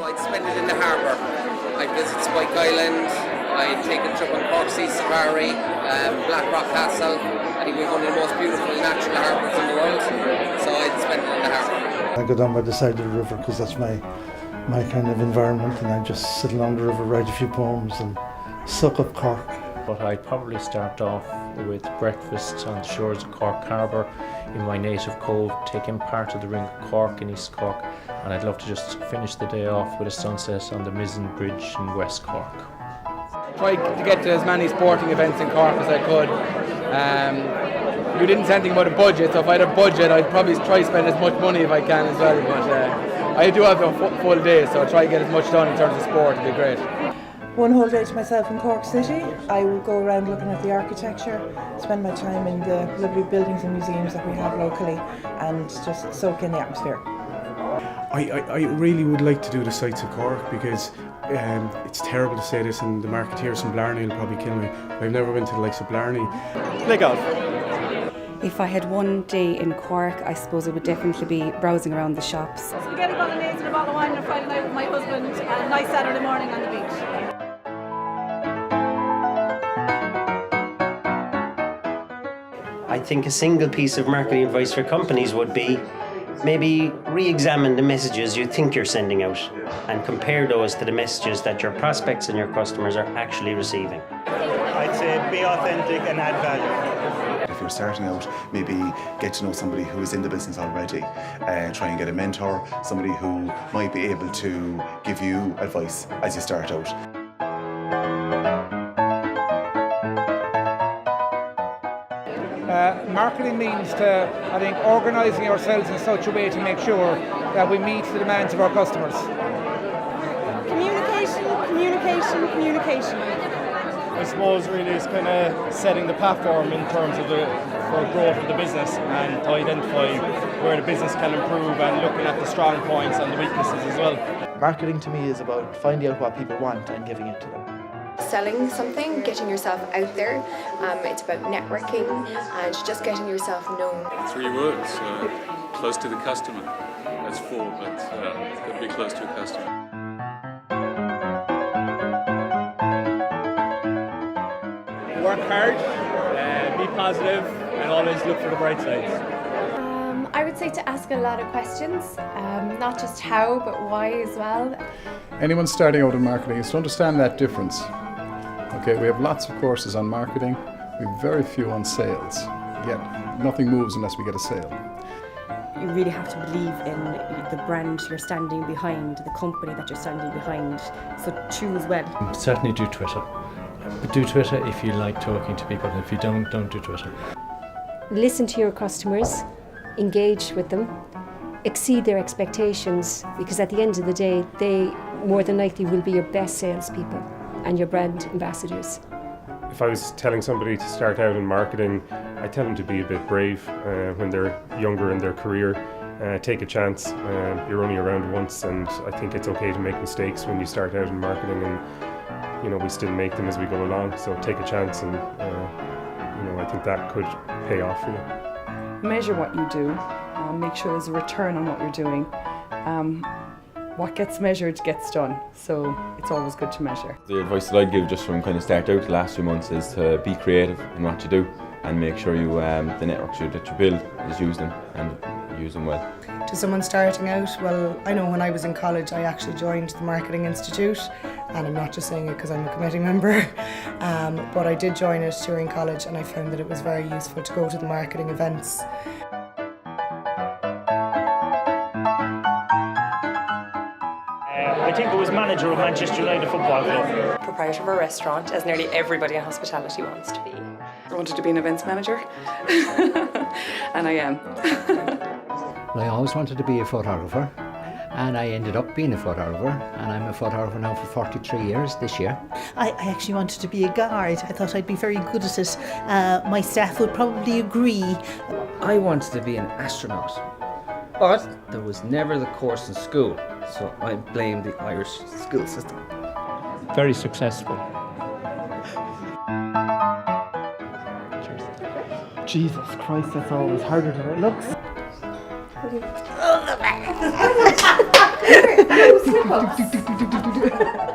I'd spend it in the harbour. I'd visit Spike Island, I'd take a trip on Cork Sea Safari, Blackrock Castle. I think we've one of the most beautiful natural harbours in the world, so I'd spend it in the harbour. I go down by the side of the river because that's my kind of environment, and I just sit along the river, write a few poems and soak up Cork. But I'd probably start off with breakfast on the shores of Cork Harbour in my native cove, taking part of the Ring of Cork in East Cork, and I'd love to just finish the day off with a sunset on the Mizzen Bridge in West Cork. Tried to get to as many sporting events in Cork as I could. You didn't say anything about a budget, so if I had a budget I'd probably try to spend as much money if I can as well, but I do have a full day, so I'll try to get as much done in terms of sport. It'd be great. One whole day to myself in Cork City. I will go around looking at the architecture, spend my time in the lovely buildings and museums that we have locally, and just soak in the atmosphere. I really would like to do the sights of Cork because it's terrible to say this, and the marketeers from Blarney will probably kill me. I've never been to the likes of Blarney. Play golf. If I had one day in Cork, I suppose it would definitely be browsing around the shops. Spaghetti bolognese and a bottle of wine on a Friday night with my husband, and a nice Saturday morning on the beach. I think a single piece of marketing advice for companies would be maybe re-examine the messages you think you're sending out and compare those to the messages that your prospects and your customers are actually receiving. I'd say be authentic and add value. If you're starting out, maybe get to know somebody who is in the business already. Try and get a mentor, somebody who might be able to give you advice as you start out. Marketing means I think, organising ourselves in such a way to make sure that we meet the demands of our customers. Communication, communication, communication. I suppose really it's kind of setting the platform in terms of for growth of the business and to identify where the business can improve and looking at the strong points and the weaknesses as well. Marketing to me is about finding out what people want and giving it to them. Selling something, getting yourself out there. It's about networking and just getting yourself known. 3 words, close to the customer. That's 4, but got to be close to a customer. Work hard, be positive, and always look for the bright sides. I would say to ask a lot of questions, not just how, but why as well. Anyone starting out in marketing is to understand that difference. Okay, we have lots of courses on marketing, we have very few on sales, yet nothing moves unless we get a sale. You really have to believe in the brand you're standing behind, the company that you're standing behind, so choose well. Certainly do Twitter. But do Twitter if you like talking to people, and if you don't do Twitter. Listen to your customers, engage with them, exceed their expectations, because at the end of the day, they more than likely will be your best salespeople and your brand ambassadors. If I was telling somebody to start out in marketing, I'd tell them to be a bit brave when they're younger in their career. Take a chance. You're only around once, and I think it's okay to make mistakes when you start out in marketing, and we still make them as we go along. So take a chance, and I think that could pay off for you. Measure what you do. Make sure there's a return on what you're doing. What gets measured gets done, so it's always good to measure. The advice that I'd give just from kind of start out the last few months is to be creative in what you do and make sure you the networks that you build is use them and use them well. To someone starting out, well, I know when I was in college I actually joined the Marketing Institute, and I'm not just saying it because I'm a committee member, but I did join it during college, and I found that it was very useful to go to the marketing events. I think I was manager of Manchester United Football Club. Proprietor of a restaurant, as nearly everybody in hospitality wants to be. I wanted to be an events manager, and I am. I always wanted to be a photographer, and I ended up being a photographer, and I'm a photographer now for 43 years this year. I actually wanted to be a guard. I thought I'd be very good at it. My staff would probably agree. I wanted to be an astronaut, but there was never the course in school, so I blame the Irish school system. Very successful. Jesus Christ, that's always harder than it looks. Sit-ups.